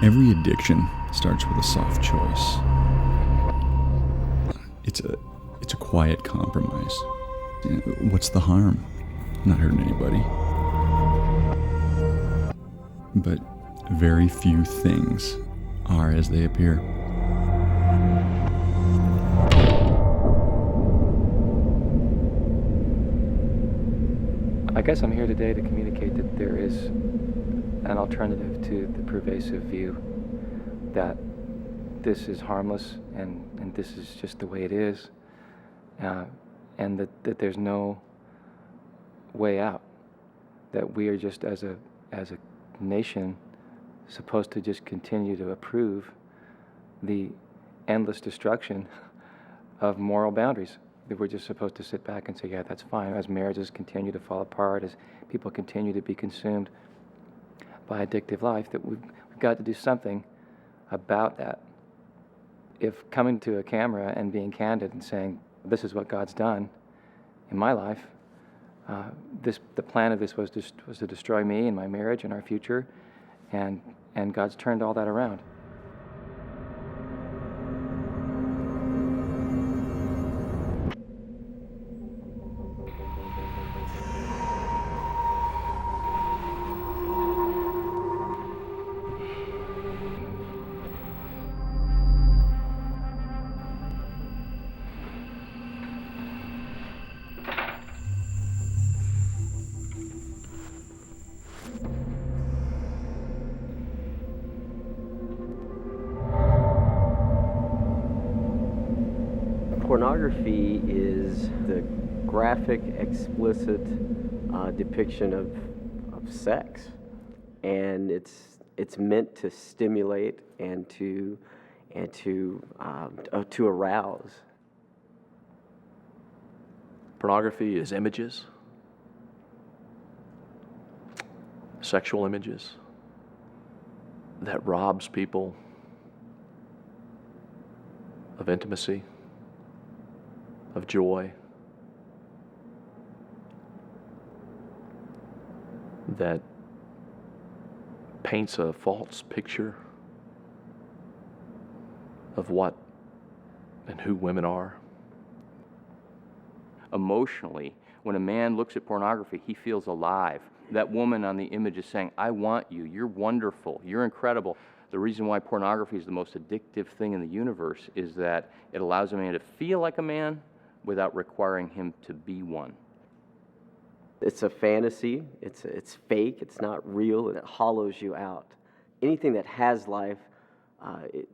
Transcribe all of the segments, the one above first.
Every addiction starts with a soft choice. It's a quiet compromise. What's the harm? Not hurting anybody. But very few things are as they appear. I guess I'm here today to communicate that there is an alternative to the pervasive view that this is harmless and this is just the way it is, and that there's no way out, that we are just as a nation supposed to just continue to approve the endless destruction of moral boundaries. That we're just supposed to sit back and say, yeah, that's fine, as marriages continue to fall apart, as people continue to be consumed by addictive life, that we've got to do something about that. If coming to a camera and being candid and saying, this is what God's done in my life, the plan of this was to destroy me and my marriage and our future, and God's turned all that around. Pornography is the graphic, explicit depiction of sex, and it's meant to stimulate and to arouse. Pornography is images, sexual images, that robs people of intimacy, of joy, that paints a false picture of what and who women are. Emotionally, when a man looks at pornography, he feels alive. That woman on the image is saying, I want you, you're wonderful, you're incredible. The reason why pornography is the most addictive thing in the universe is that it allows a man to feel like a man without requiring him to be one. It's a fantasy, it's fake, it's not real, and it hollows you out. Anything that has life,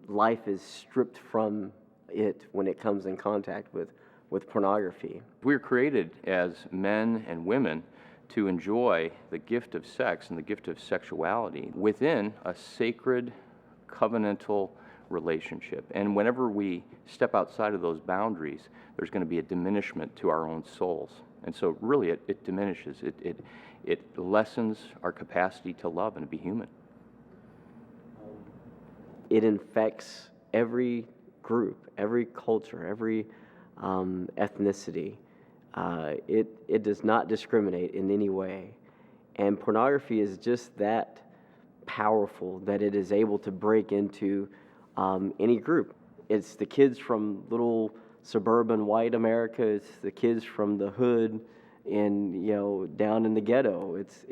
life is stripped from it when it comes in contact with pornography. We're created as men and women to enjoy the gift of sex and the gift of sexuality within a sacred, covenantal relationship. And whenever we step outside of those boundaries, there's going to be a diminishment to our own souls. And so really it diminishes, it lessens our capacity to love and to be human. It infects every group, every culture, every ethnicity. It does not discriminate in any way. And pornography is just that powerful that it is able to break into any group. It's the kids from little suburban white America. It's the kids from the hood and down in the ghetto. It's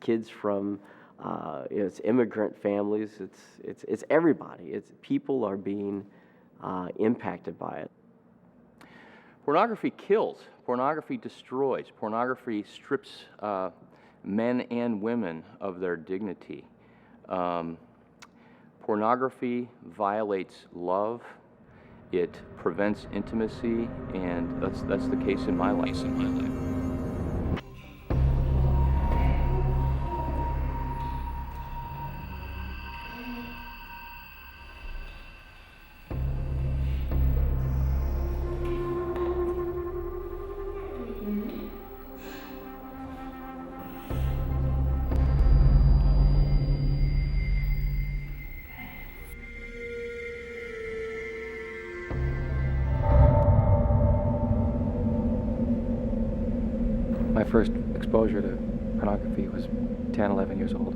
kids from it's immigrant families. It's everybody. It's people are being impacted by it. Pornography kills. Pornography destroys. Pornography strips men and women of their dignity. Pornography violates love. It prevents intimacy, and that's the case in my life. My first exposure to pornography was 10, 11 years old.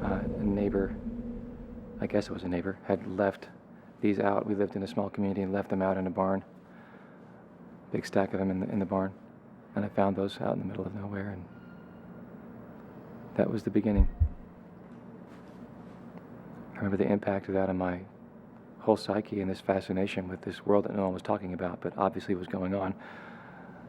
A neighbor I guess it was a neighbor, had left these out. We lived in a small community and left them out in a barn. Big stack of them in the barn. And I found those out in the middle of nowhere, and that was the beginning. I remember the impact of that on my whole psyche and this fascination with this world that no one was talking about, but obviously was going on.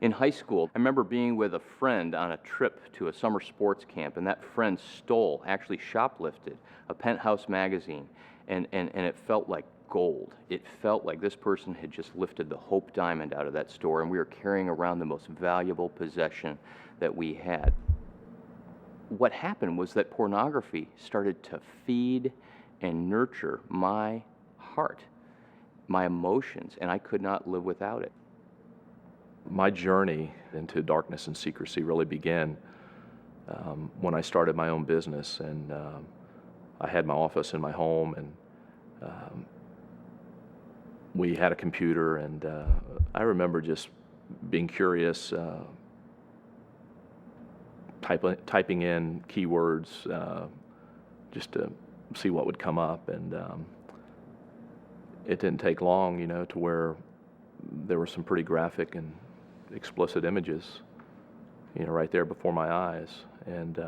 In high school, I remember being with a friend on a trip to a summer sports camp, and that friend stole, actually shoplifted, a Penthouse magazine, and it felt like gold. It felt like this person had just lifted the Hope Diamond out of that store, and we were carrying around the most valuable possession that we had. What happened was that pornography started to feed and nurture my heart, my emotions, and I could not live without it. My journey into darkness and secrecy really began when I started my own business, and I had my office in my home, and we had a computer, and I remember just being curious, typing in keywords just to see what would come up, and it didn't take long, to where there were some pretty graphic and explicit images, right there before my eyes, and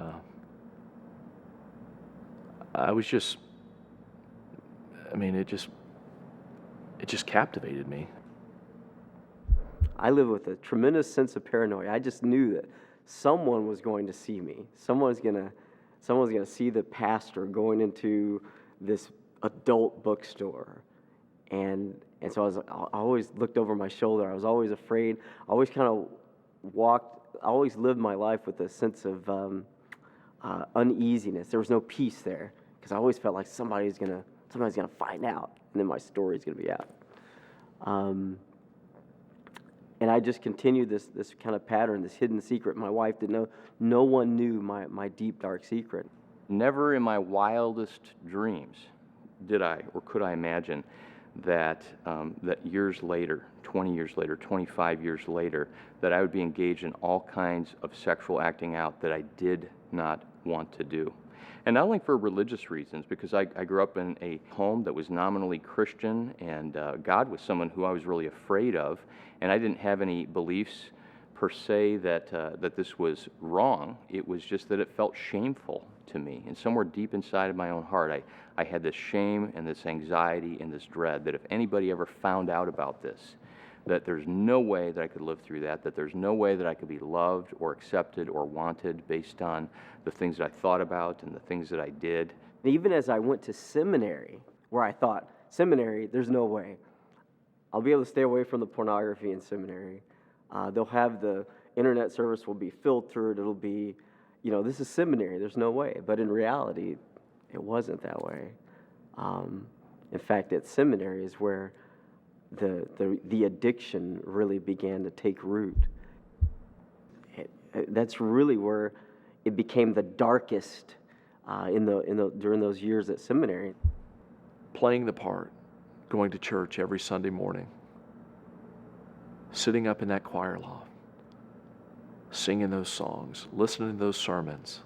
I was just, it just captivated me. I live with a tremendous sense of paranoia. I just knew that someone was going to see me. Someone's gonna see the pastor going into this adult bookstore, and so I always looked over my shoulder. I was always afraid. I always kind of I always lived my life with a sense of uneasiness. There was no peace there because I always felt like somebody's gonna find out, and then my story's gonna be out. And I just continued this kind of pattern, this hidden secret. My wife didn't know. No one knew my deep, dark secret. Never in my wildest dreams did I or could I imagine that that years later, 20 years later, 25 years later, that I would be engaged in all kinds of sexual acting out that I did not want to do. And not only for religious reasons, because I grew up in a home that was nominally Christian, and God was someone who I was really afraid of, and I didn't have any beliefs per se that this was wrong. It was just that it felt shameful to me. And somewhere deep inside of my own heart, I had this shame and this anxiety and this dread that if anybody ever found out about this, that there's no way that I could live through that there's no way that I could be loved or accepted or wanted based on the things that I thought about and the things that I did. Even as I went to seminary, where I thought, seminary, there's no way. I'll be able to stay away from the pornography in seminary. They'll have the internet service will be filtered. It'll be, this is seminary. There's no way. But in reality, it wasn't that way. In fact, at seminary is where the addiction really began to take root. That's really where it became the darkest during those years at seminary. Playing the part, going to church every Sunday morning, sitting up in that choir loft, singing those songs, listening to those sermons,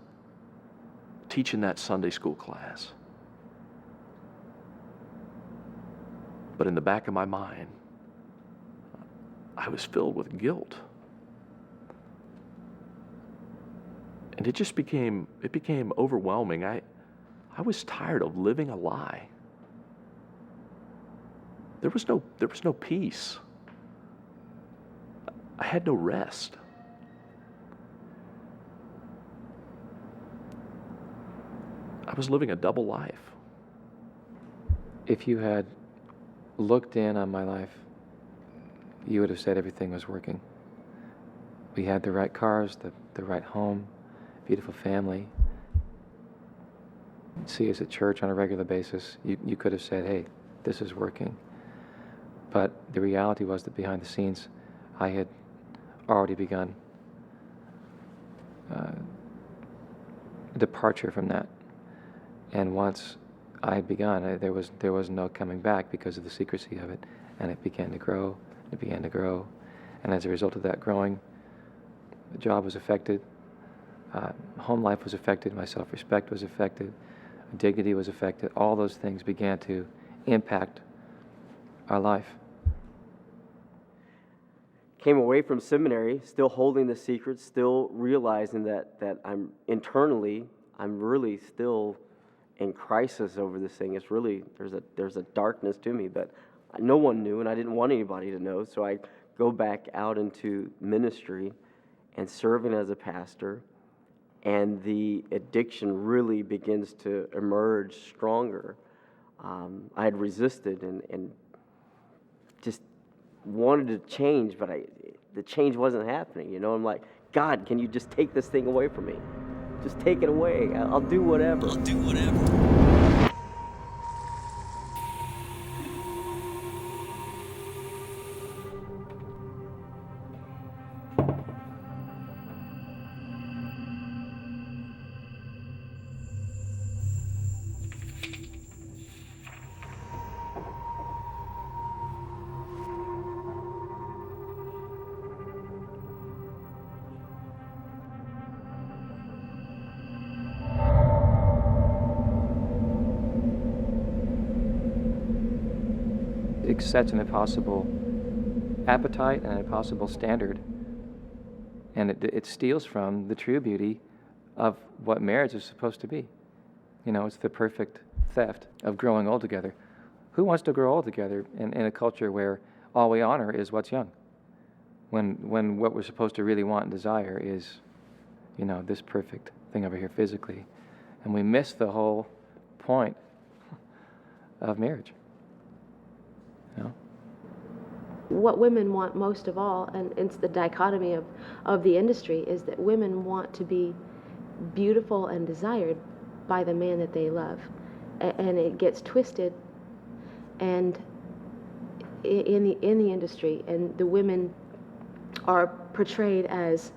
teaching that Sunday school class. But in the back of my mind, I was filled with guilt. And it became overwhelming. I was tired of living a lie. There was no peace. I had no rest. I was living a double life. If you had looked in on my life, you would have said everything was working. We had the right cars, the right home, beautiful family. You'd see us at church on a regular basis. You could have said, hey, this is working. But the reality was that behind the scenes, I had already begun a departure from that. And once I had begun, there was no coming back because of the secrecy of it. And it began to grow, And as a result of that growing, the job was affected, home life was affected, my self-respect was affected, dignity was affected. All those things began to impact our life. Came away from seminary, still holding the secret, still realizing that I'm really still in crisis over this thing. It's really, there's a darkness to me, but no one knew, and I didn't want anybody to know, so I go back out into ministry and serving as a pastor, and the addiction really begins to emerge stronger. I had resisted and just wanted to change, but the change wasn't happening. You know, I'm like, God, can you just take this thing away from me? Just take it away. I'll do whatever. It sets an impossible appetite and an impossible standard, and it steals from the true beauty of what marriage is supposed to be. You know, it's the perfect theft of growing old together. Who wants to grow old together in a culture where all we honor is what's young? When what we're supposed to really want and desire is, you know, this perfect thing over here physically. And we miss the whole point of marriage. You know? What women want most of all, and it's the dichotomy of the industry, is that women want to be beautiful and desired by the man that they love. And it gets twisted and in the industry, and the women are portrayed as,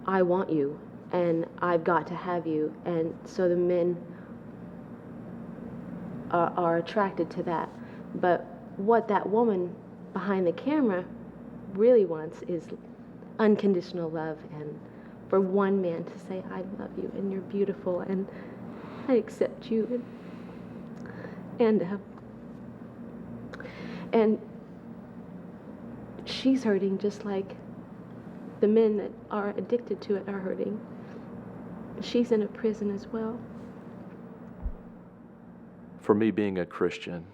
I want you and I've got to have you, and so the men are attracted to that. But what that woman behind the camera really wants is unconditional love, and for one man to say, I love you and you're beautiful and I accept you, and she's hurting just like the men that are addicted to it are hurting. She's in a prison as well. For me, being a Christian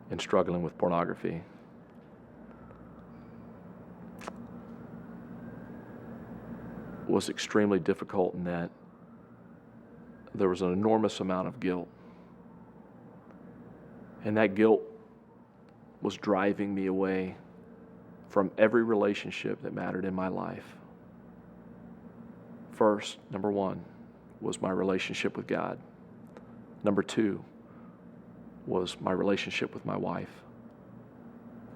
and struggling with pornography, was extremely difficult in that there was an enormous amount of guilt. And that guilt was driving me away from every relationship that mattered in my life. First, number one, was my relationship with God. Number two was my relationship with my wife.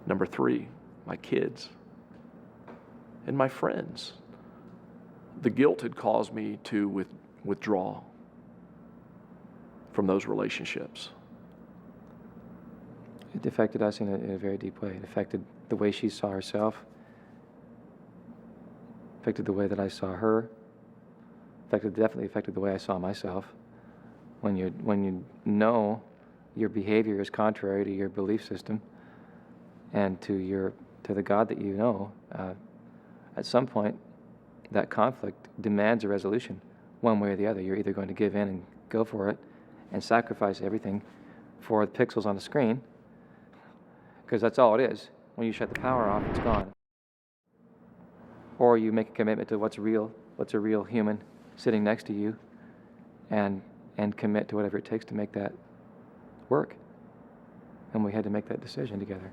Number three, my kids and my friends. The guilt had caused me to withdraw from those relationships. It affected us in a very deep way. It affected the way she saw herself, affected the way that I saw her, definitely affected the way I saw myself. When you know your behavior is contrary to your belief system and to the God that you know, at some point that conflict demands a resolution one way or the other. You're either going to give in and go for it and sacrifice everything for the pixels on the screen, because that's all it is. When you shut the power off, it's gone. Or you make a commitment to what's a real human sitting next to you, and commit to whatever it takes to make that work. And we had to make that decision together.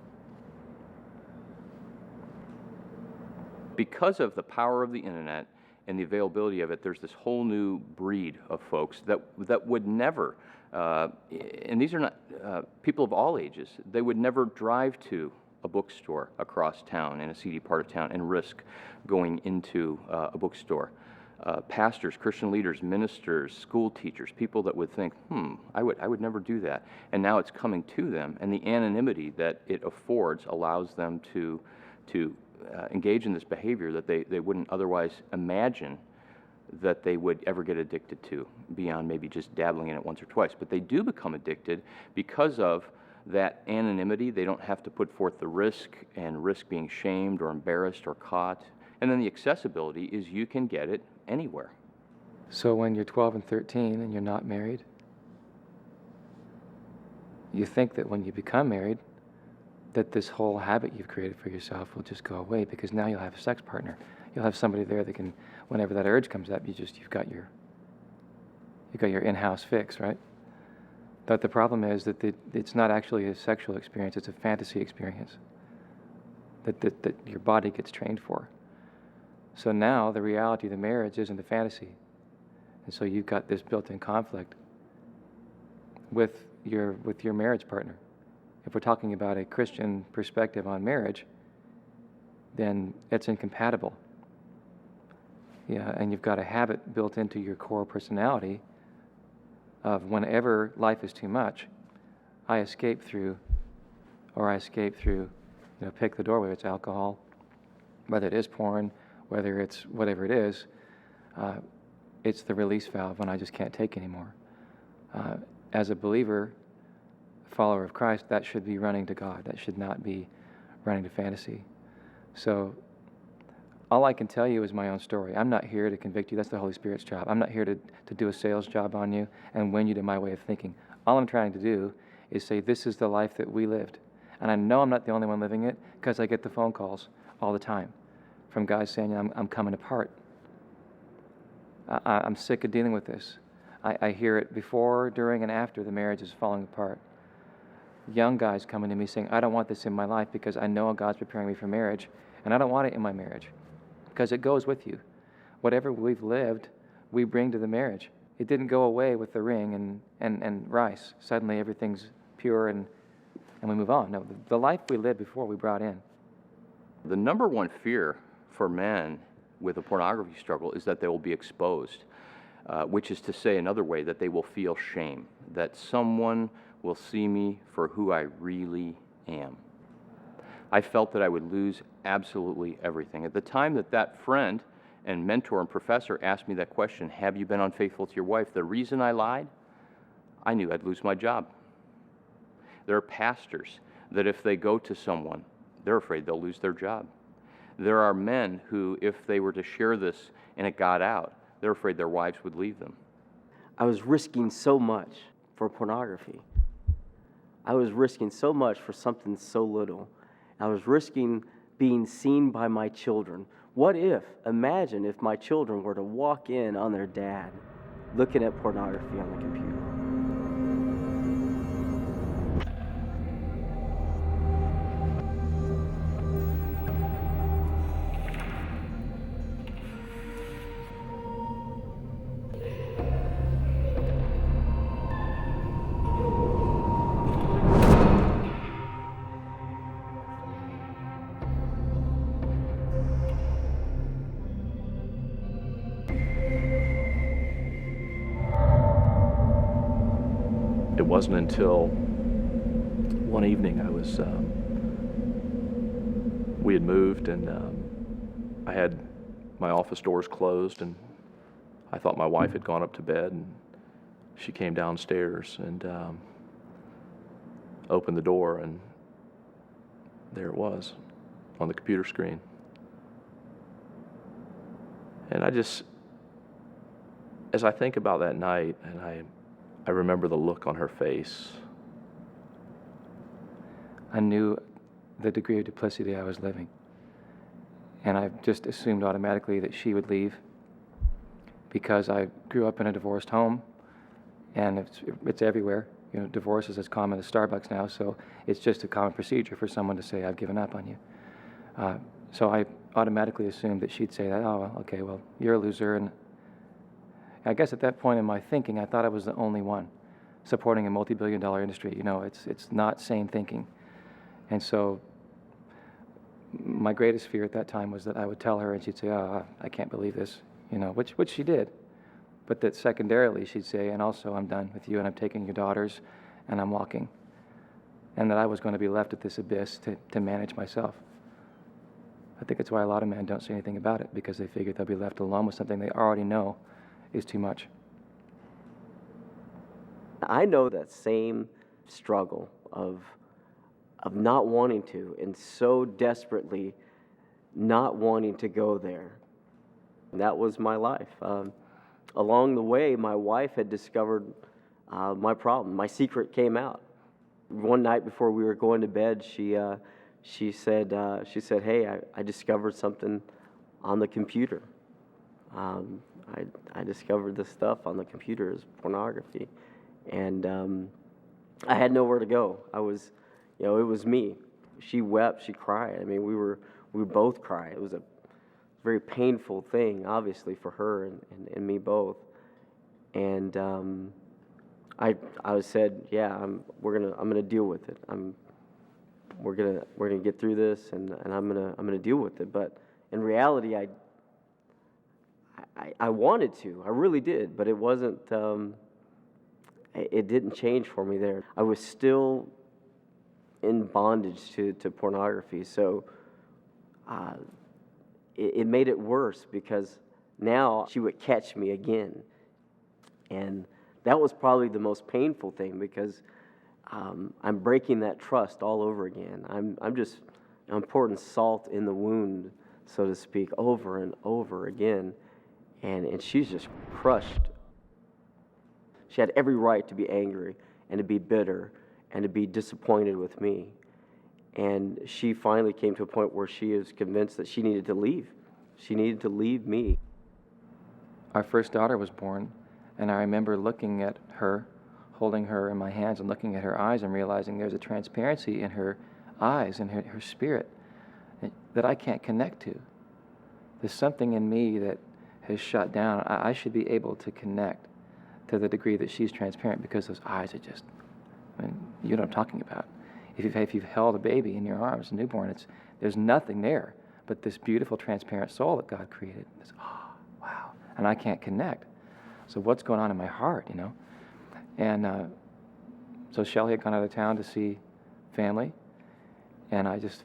Because of the power of the internet and the availability of it, there's this whole new breed of folks that would never, and these are not people of all ages, they would never drive to a bookstore across town in a seedy part of town and risk going into a bookstore. Pastors, Christian leaders, ministers, school teachers, people that would think, I would never do that. And now it's coming to them, and the anonymity that it affords allows them to engage in this behavior that they wouldn't otherwise imagine that they would ever get addicted to, beyond maybe just dabbling in it once or twice. But they do become addicted because of that anonymity. They don't have to put forth the risk and risk being shamed or embarrassed or caught. And then the accessibility is you can get it anywhere. So when you're 12 and 13 and you're not married, you think that when you become married, that this whole habit you've created for yourself will just go away, because now you'll have a sex partner. You'll have somebody there that can, whenever that urge comes up, you've got your in-house fix, right? But the problem is that it's not actually a sexual experience, it's a fantasy experience that your body gets trained for. So now the reality of the marriage isn't the fantasy. And so you've got this built-in conflict with your marriage partner. If we're talking about a Christian perspective on marriage, then it's incompatible. Yeah, and you've got a habit built into your core personality of whenever life is too much, I escape through, pick the door, whether it's alcohol, whether it is porn, whether it's whatever it is, it's the release valve when I just can't take anymore. As a believer, follower of Christ, that should be running to God. That should not be running to fantasy. So all I can tell you is my own story. I'm not here to convict you. That's the Holy Spirit's job. I'm not here to do a sales job on you and win you to my way of thinking. All I'm trying to do is say this is the life that we lived. And I know I'm not the only one living it, because I get the phone calls all the time from guys saying, I'm coming apart. I'm sick of dealing with this. I hear it before, during, and after the marriage is falling apart. Young guys coming to me saying, I don't want this in my life because I know God's preparing me for marriage, and I don't want it in my marriage, because it goes with you. Whatever we've lived, we bring to the marriage. It didn't go away with the ring and rice. Suddenly everything's pure and we move on. No, the life we lived before we brought in. The number one fear for men with a pornography struggle is that they will be exposed, which is to say another way, that they will feel shame, that someone will see me for who I really am. I felt that I would lose absolutely everything. At the time that friend and mentor and professor asked me that question, have you been unfaithful to your wife? The reason I lied, I knew I'd lose my job. There are pastors that if they go to someone, they're afraid they'll lose their job. There are men who, if they were to share this and it got out, they're afraid their wives would leave them. I was risking so much for pornography. I was risking so much for something so little. I was risking being seen by my children. Imagine if my children were to walk in on their dad looking at pornography on the computer. It wasn't until one evening we had moved, and I had my office doors closed, and I thought my wife had gone up to bed, and she came downstairs and opened the door, and there it was on the computer screen. And as I think about that night, and I remember the look on her face. I knew the degree of duplicity I was living. And I just assumed automatically that she would leave, because I grew up in a divorced home, and it's everywhere. You know, divorce is as common as Starbucks now, so it's just a common procedure for someone to say, I've given up on you. So I automatically assumed that she'd say that, oh, well, okay, well, you're a loser. And I guess at that point in my thinking, I thought I was the only one supporting a multi-billion-dollar industry. You know, it's not sane thinking. And so my greatest fear at that time was that I would tell her and she'd say, oh, I can't believe this, you know, which she did. But that secondarily she'd say, and also I'm done with you, and I'm taking your daughters and I'm walking. And that I was going to be left at this abyss to manage myself. I think it's why a lot of men don't say anything about it, because they figure they'll be left alone with something they already know is too much. I know that same struggle of not wanting to, and so desperately not wanting to go there. And that was my life. Along the way, my wife had discovered my problem. My secret came out. One night before we were going to bed, she said, "Hey, I discovered something on the computer. I discovered this stuff on the computer is pornography," and I had nowhere to go. I was, it was me. She wept, she cried. I mean, we both cried. It was a very painful thing, obviously, for her and me both. And I said, "Yeah, I'm gonna deal with it. We're gonna get through this, and I'm gonna deal with it." But in reality, I wanted to. I really did, but it wasn't. It didn't change for me there. I was still in bondage to pornography. So it made it worse, because now she would catch me again. And that was probably the most painful thing, because I'm breaking that trust all over again. I'm pouring salt in the wound, so to speak, over and over again. And she's just crushed. She had every right to be angry and to be bitter and to be disappointed with me. And she finally came to a point where she is convinced that she needed to leave. She needed to leave me. Our first daughter was born, and I remember looking at her, holding her in my hands and looking at her eyes and realizing there's a transparency in her eyes and her spirit that I can't connect to. There's something in me that has shut down. I should be able to connect to the degree that she's transparent, because those eyes are just, you know what I'm talking about. If you've held a baby in your arms, a newborn, there's nothing there but this beautiful, transparent soul that God created. It's, oh, wow. And I can't connect. So what's going on in my heart, And so Shelli had gone out of town to see family, and I just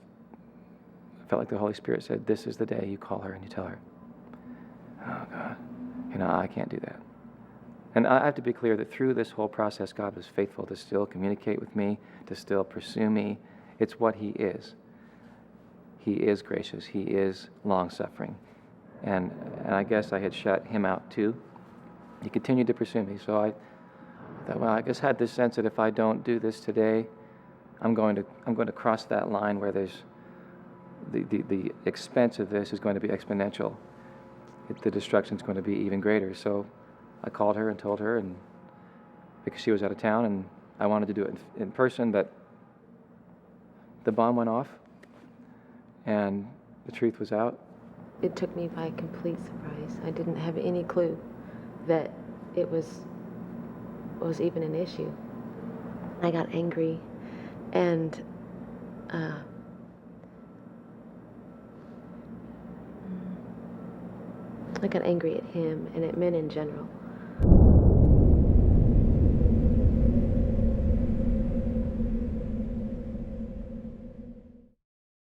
felt like the Holy Spirit said, "This is the day you call her and you tell her." Oh, God. I can't do that. And I have to be clear that through this whole process, God was faithful to still communicate with me, to still pursue me. It's what He is. He is gracious. He is long-suffering. And I guess I had shut Him out too. He continued to pursue me. So I thought, well, I just had this sense that if I don't do this today, I'm going to cross that line where there's the expense of this is going to be exponential. The destruction is going to be even greater. So I called her and told her, and because she was out of town, and I wanted to do it in person, but the bomb went off, and the truth was out. It took me by complete surprise. I didn't have any clue that it was even an issue. I got angry, and I got angry at him and at men in general.